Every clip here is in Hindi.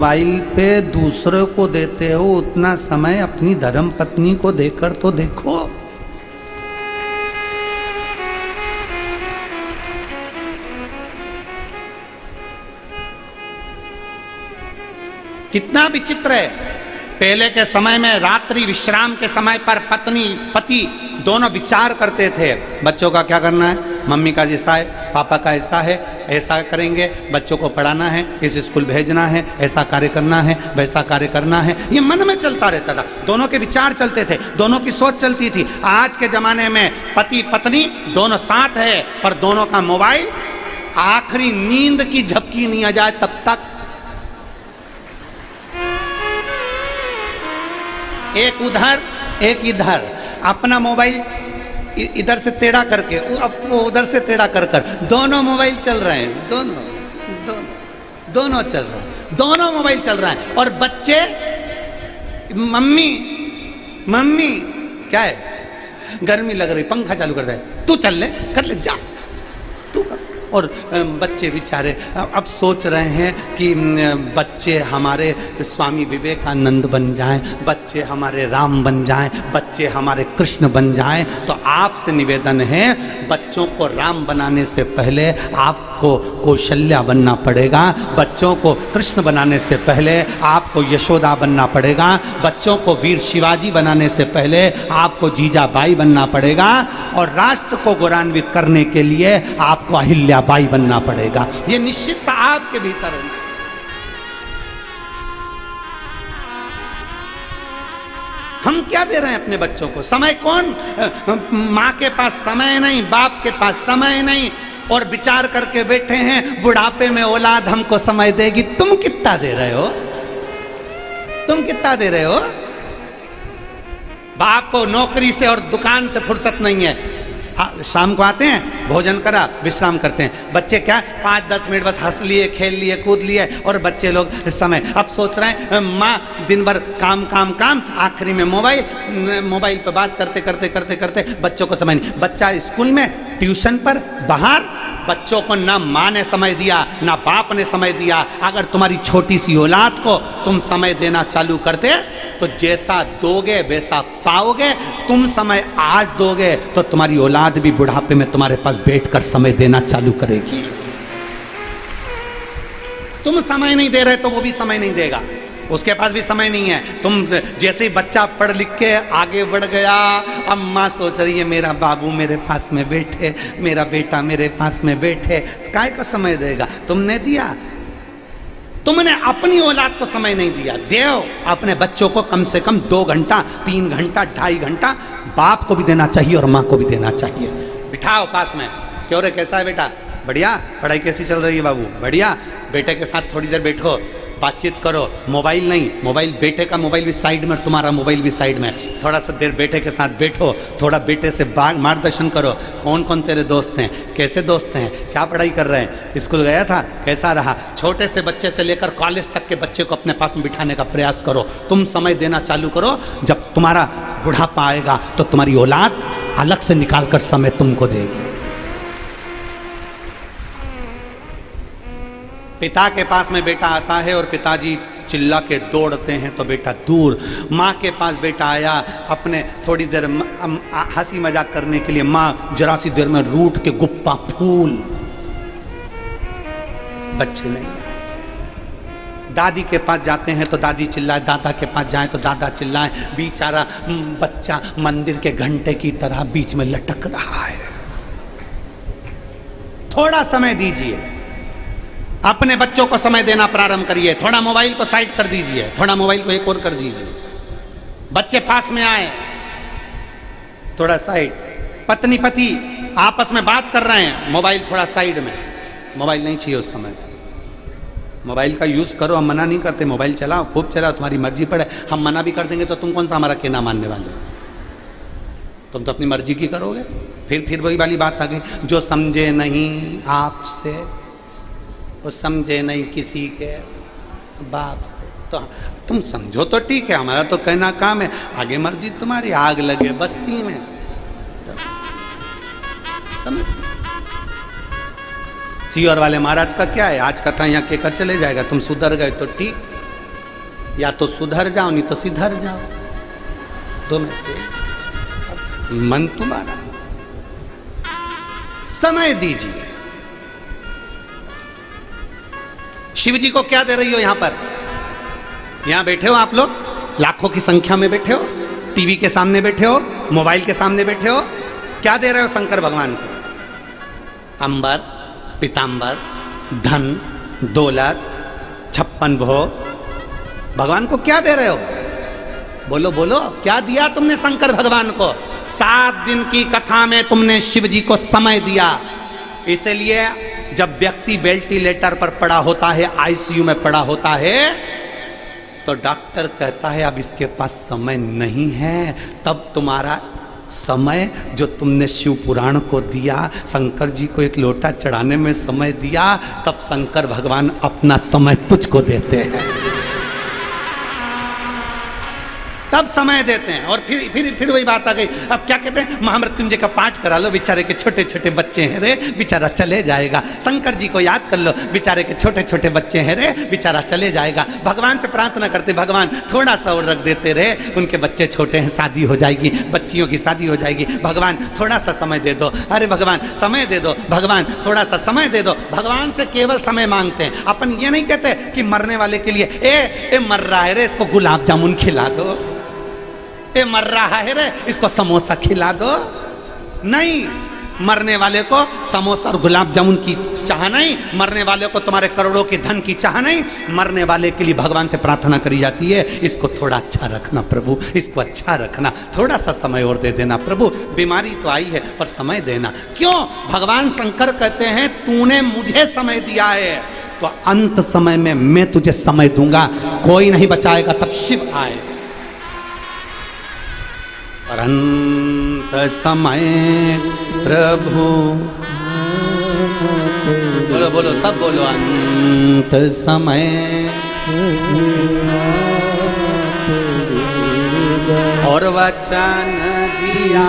मोबाइल पे दूसरे को देते हो उतना समय अपनी धर्म पत्नी को देकर तो देखो। कितना विचित्र है। पहले के समय में रात्रि विश्राम के समय पर पत्नी पति दोनों विचार करते थे, बच्चों का क्या करना है, मम्मी का ऐसा है, पापा का ऐसा है, ऐसा करेंगे, बच्चों को पढ़ाना है, इस स्कूल भेजना है, ऐसा कार्य करना है, वैसा कार्य करना है। ये मन में चलता रहता था, दोनों के विचार चलते थे, दोनों की सोच चलती थी। आज के जमाने में पति पत्नी दोनों साथ है, पर दोनों का मोबाइल आखिरी नींद की झपकी नहीं आ जाए तब तक एक उधर एक इधर, अपना मोबाइल इधर से टेढ़ा करके वो उधर से टेढ़ा कर दोनों मोबाइल चल रहे हैं, दोनों चल रहे हैं, दोनों मोबाइल चल रहा है। और बच्चे मम्मी मम्मी क्या है, गर्मी लग रही, पंखा चालू कर दे, तू चल ले, कर ले, जा तू कर। और बच्चे बेचारे अब सोच रहे हैं कि बच्चे हमारे स्वामी विवेकानंद बन जाएं, बच्चे हमारे राम बन जाएं, बच्चे हमारे कृष्ण बन जाएं। तो आपसे निवेदन है, बच्चों को राम बनाने से पहले आपको कौशल्या बनना पड़ेगा, बच्चों को कृष्ण बनाने से पहले आपको यशोदा बनना पड़ेगा, बच्चों को वीर शिवाजी बनाने से पहले आपको जीजाबाई बनना पड़ेगा, और राष्ट्र को गौरवान्वित करने के लिए आपको अहिल्याबाई बनना पड़ेगा। ये निश्चित आपके भीतर है। हम क्या दे रहे हैं अपने बच्चों को? समय कौन, माँ के पास समय नहीं, बाप के पास समय नहीं, और विचार करके बैठे हैं बुढ़ापे में औलाद हमको समय देगी। तुम कितना दे रहे हो? तुम कितना दे रहे हो? बाप को नौकरी से और दुकान से फुर्सत नहीं है, शाम को आते हैं, भोजन करा, विश्राम करते हैं। बच्चे क्या 5-10 मिनट बस हंस लिए, खेल लिए, कूद लिए, और बच्चे लोग समय अब सोच रहे हैं माँ दिन भर काम काम काम, आखिरी में मोबाइल पे बात करते करते करते करते बच्चों को समय नहीं। बच्चा स्कूल में, ट्यूशन पर, बाहर, बच्चों को ना माँ ने समय दिया ना बाप ने समय दिया। अगर तुम्हारी छोटी सी औलाद को तुम समय देना चालू करते तो जैसा दोगे वैसा पाओगे। तुम समय आज दोगे तो तुम्हारी औलाद भी बुढ़ापे में तुम्हारे पास बैठकर समय देना चालू करेगी। तुम समय नहीं दे रहे तो वो भी समय नहीं देगा, उसके पास भी समय नहीं है। तुम जैसे ही बच्चा पढ़ लिख के आगे बढ़ गया, अब माँ सोच रही है मेरा बाबू मेरे पास में बैठे, मेरा बेटा मेरे पास में बैठे, काय का समय देगा? तुमने दिया, तुमने अपनी औलाद को समय नहीं दिया। देव अपने बच्चों को कम से कम 2 घंटा, 3 घंटा, 2.5 घंटा बाप को भी देना चाहिए और माँ को भी देना चाहिए। बिठाओ पास में, क्यों रे कैसा है बेटा? बढ़िया। पढ़ाई कैसी चल रही है बाबू? बढ़िया। बेटे के साथ थोड़ी देर बैठो, बातचीत करो। मोबाइल नहीं, मोबाइल बेटे का मोबाइल भी साइड में, तुम्हारा मोबाइल भी साइड में। थोड़ा सा देर बेटे के साथ बैठो, थोड़ा बेटे से मार्गदर्शन करो। कौन कौन तेरे दोस्त हैं, कैसे दोस्त हैं, क्या पढ़ाई कर रहे हैं, स्कूल गया था, कैसा रहा? छोटे से बच्चे से लेकर कॉलेज तक के बच्चे को अपने पास में बिठाने का प्रयास करो। तुम समय देना चालू करो, जब तुम्हारा बुढ़ापा आएगा तो तुम्हारी औलाद अलग से निकाल कर समय तुमको देगी। पिता के पास में बेटा आता है और पिताजी चिल्ला के दौड़ते हैं तो बेटा दूर। माँ के पास बेटा आया, अपने थोड़ी देर हंसी मजाक करने के लिए, माँ जरा सी देर में रूठ के गुप्पा फूल। बच्चे नहीं आए। दादी के पास जाते हैं तो दादी चिल्लाए, दादा के पास जाएं तो दादा चिल्लाएं। बेचारा बच्चा मंदिर के घंटे की तरह बीच में लटक रहा है। थोड़ा समय दीजिए, अपने बच्चों को समय देना प्रारंभ करिए। थोड़ा मोबाइल को साइड कर दीजिए, थोड़ा मोबाइल को एक और कर दीजिए। बच्चे पास में आए, थोड़ा साइड। पत्नी पति आपस में बात कर रहे हैं, मोबाइल थोड़ा साइड में। मोबाइल नहीं चाहिए उस समय। मोबाइल का यूज करो, हम मना नहीं करते, मोबाइल चलाओ, खूब चलाओ, तुम्हारी मर्जी पड़े। हम मना भी कर देंगे तो तुम कौन सा हमारा कहना मानने वाले? तुम तो अपनी मर्जी की करोगे। फिर वही वाली बात आ गई, जो समझे नहीं आपसे वो समझे नहीं किसी के बाप से। तो तुम समझो तो ठीक है, हमारा तो कहना काम है, आगे मर्जी तुम्हारी। आग लगे बस्ती में, समझ। सियोर वाले महाराज का क्या है, आज कथा यहाँ कहकर चले जाएगा, तुम सुधर गए तो ठीक, या तो सुधर जाओ नहीं तो सिधर जाओ, दो में से मन तुम्हारा। समय दीजिए। शिव जी को क्या दे रही हो यहां पर? यहां बैठे हो आप लोग, लाखों की संख्या में बैठे हो, टीवी के सामने बैठे हो, मोबाइल के सामने बैठे हो, क्या दे रहे हो शंकर भगवान को? अंबर, पीतांबर, धन, दौलत, 56 भोग, भगवान को क्या दे रहे हो? बोलो बोलो, क्या दिया तुमने शंकर भगवान को? 7 दिन की कथा में तुमने शिव जी को समय दिया। इसलिए जब व्यक्ति वेंटिलेटर पर पड़ा होता है, आईसीयू में पड़ा होता है, तो डॉक्टर कहता है अब इसके पास समय नहीं है। तब तुम्हारा समय जो तुमने शिव पुराण को दिया, शंकर जी को एक लोटा चढ़ाने में समय दिया, तब शंकर भगवान अपना समय तुझको देते हैं, तब समय देते हैं। और फिर वही बात आ गई। अब क्या कहते हैं, महामृत्युंजय का पाठ करा लो, बेचारे के छोटे छोटे बच्चे हैं रे, बेचारा चले जाएगा। शंकर जी को याद कर लो, बेचारे के छोटे छोटे बच्चे हैं रे, बेचारा चले जाएगा। भगवान से प्रार्थना करते, भगवान थोड़ा सा और रख देते रे, उनके बच्चे छोटे हैं, शादी हो जाएगी, बच्चियों की शादी हो जाएगी, भगवान थोड़ा सा समय दे दो। अरे भगवान समय दे दो, भगवान थोड़ा सा समय दे दो। भगवान से केवल समय मांगते हैं। अपन ये नहीं कहते कि मरने वाले के लिए ए मर रहा है रे, इसको गुलाब जामुन खिला दो, ए मर रहा है रे, इसको समोसा खिला दो। नहीं, मरने वाले को समोसा और गुलाब जामुन की चाह नहीं, मरने वाले को तुम्हारे करोड़ों के धन की चाह नहीं। मरने वाले के लिए भगवान से प्रार्थना करी जाती है, इसको थोड़ा अच्छा रखना प्रभु, इसको अच्छा रखना, थोड़ा सा समय और दे देना प्रभु, बीमारी तो आई है पर समय देना। क्यों? भगवान शंकर कहते हैं तूने मुझे समय दिया है, तो अंत समय में मैं तुझे समय दूंगा, कोई नहीं बचाएगा, तब शिव आए। अंत समय प्रभु, बोलो बोलो सब बोलो, अंत समय और वचन दिया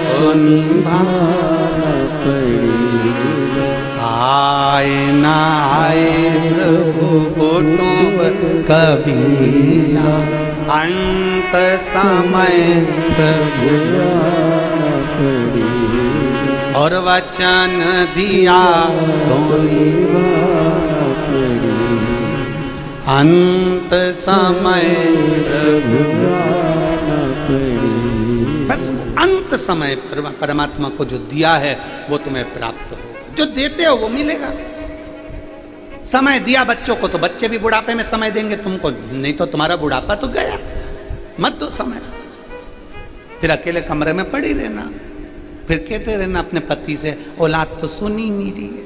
तो निभाना पड़ेगा। आए ना आए प्रभु कुटुंब कभी ना, अंत समय प्रभु और वचन दिया तो निभाना पड़ेगा। अंत समय प्रभु, बस अंत समय परमात्मा को जो दिया है वो तुम्हें प्राप्त हो, जो देते हो वो मिलेगा। समय दिया बच्चों को तो बच्चे भी बुढ़ापे में समय देंगे तुमको, नहीं तो तुम्हारा बुढ़ापा तो गया। मत दो समय, फिर अकेले कमरे में पड़ी रहना, फिर कहते रहना अपने पति से औलाद तो सुनी नहीं रही है,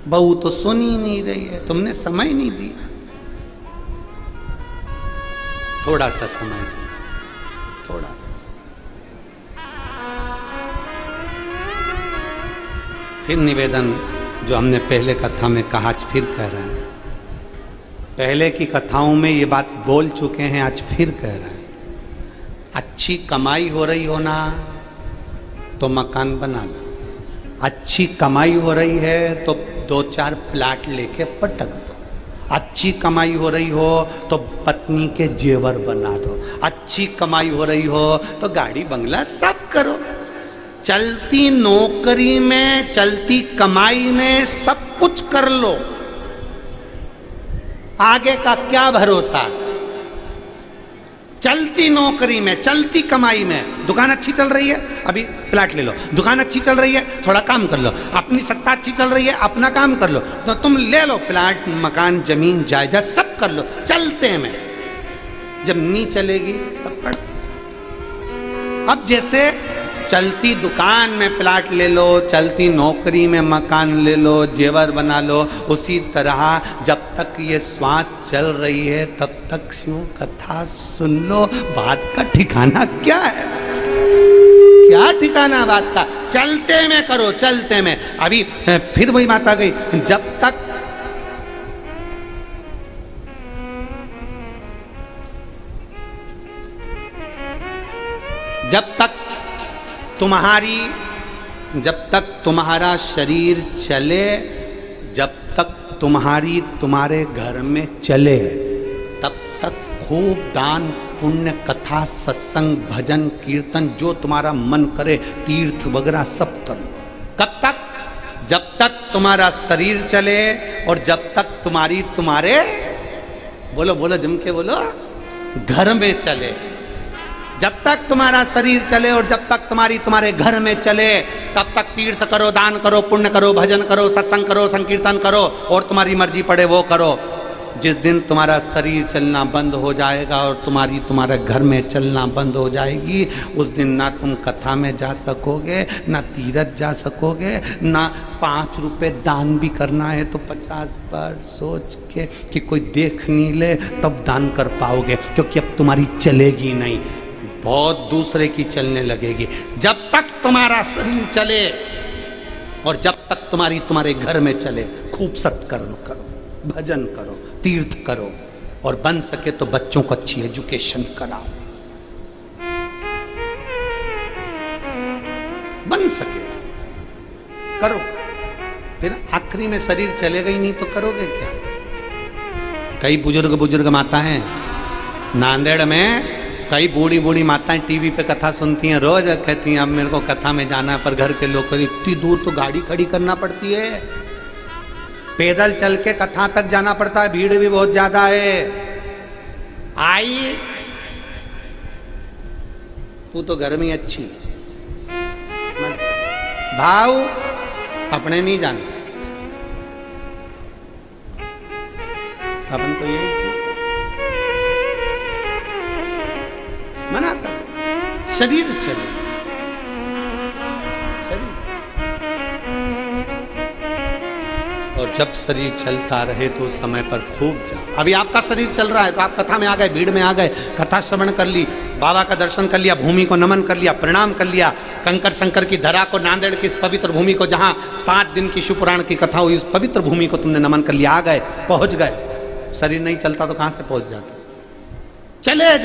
बहू तो सुनी नहीं रही है, तुमने समय नहीं दिया। थोड़ा सा समय दीजिए, थोड़ा सा समय। फिर निवेदन जो हमने पहले कथा में कहा, आज फिर कह रहे हैं। पहले की कथाओं में ये बात बोल चुके हैं, आज फिर कह रहे हैं। अच्छी कमाई हो रही हो ना तो मकान बना लो, अच्छी कमाई हो रही है तो 2-4 प्लाट लेके पटक दो, अच्छी कमाई हो रही हो तो पत्नी के जेवर बना दो, अच्छी कमाई हो रही हो तो गाड़ी बंगला सब करो। चलती नौकरी में, चलती कमाई में सब कुछ कर लो, आगे का क्या भरोसा। चलती नौकरी में, चलती कमाई में, दुकान अच्छी चल रही है अभी प्लाट ले लो, दुकान अच्छी चल रही है थोड़ा काम कर लो, अपनी सत्ता अच्छी चल रही है अपना काम कर लो, तो तुम ले लो प्लाट, मकान, जमीन, जायदाद सब कर लो चलते में। जब नहीं चलेगी तब पढ़ो। अब जैसे चलती दुकान में प्लाट ले लो, चलती नौकरी में मकान ले लो, जेवर बना लो, उसी तरह जब तक ये श्वास चल रही है तब तक शिव कथा सुन लो। बात का ठिकाना क्या है? क्या ठिकाना बात का? चलते में करो, चलते में। अभी फिर वही बात आ गई, जब तक तुम्हारा शरीर चले, जब तक तुम्हारी तुम्हारे घर में चले तब तक खूब दान पुण्य कथा सत्संग भजन कीर्तन जो तुम्हारा मन करे तीर्थ वगैरह सब करो। कब तक? जब तक तुम्हारा शरीर चले और जब तक तुम्हारी तुम्हारे बोलो बोलो जम के बोलो घर में चले। जब तक तुम्हारा शरीर चले और जब तक तुम्हारी तुम्हारे घर में चले तब तक तीर्थ करो, दान करो, पुण्य करो, भजन करो, सत्संग करो, संकीर्तन करो और तुम्हारी मर्जी पड़े वो करो। जिस दिन तुम्हारा शरीर चलना बंद हो जाएगा और तुम्हारी तुम्हारे घर में चलना बंद हो जाएगी, उस दिन ना तुम कथा में जा सकोगे, ना तीरथ जा सकोगे, ना 5 रुपए दान भी करना है तो 50 बार सोच के कि कोई देख नहीं ले तब दान कर पाओगे, क्योंकि अब तुम्हारी चलेगी नहीं, बहुत दूसरे की चलने लगेगी। जब तक तुम्हारा शरीर चले और जब तक तुम्हारी तुम्हारे घर में चले खूब सत्कर्म करो, भजन करो, तीर्थ करो और बन सके तो बच्चों को अच्छी एजुकेशन कराओ, बन सके करो। फिर आखिरी में शरीर चलेगा ही नहीं तो करोगे क्या? कई बुजुर्ग माताएं नांदेड़ में, कई बूढ़ी बूढ़ी माताएं टीवी पे कथा सुनती हैं, रोज कहती हैं अब मेरे को कथा में जाना है, पर घर के लोग कहते इतनी दूर तो गाड़ी खड़ी करना पड़ती है, पैदल चल के कथा तक जाना पड़ता है, भीड़ भी बहुत ज्यादा है। आई तू तो घर में अच्छी भाव अपने नहीं जाने, अपन तो यही मनाता शरीर चले, शरीर और जब शरीर चलता रहे तो उस समय पर खूब जाओ। अभी आपका शरीर चल रहा है तो आप कथा में आ गए, भीड़ में आ गए, कथा श्रवण कर ली, बाबा का दर्शन कर लिया, भूमि को नमन कर लिया, प्रणाम कर लिया, कंकर शंकर की धरा को, नांदेड़ की इस पवित्र भूमि को जहाँ 7 दिन की शिव पुराण की कथा हुई, इस पवित्र भूमि को तुमने नमन कर लिया, आ गए, पहुंच गए। शरीर नहीं चलता तो कहाँ से पहुंच जाते? चले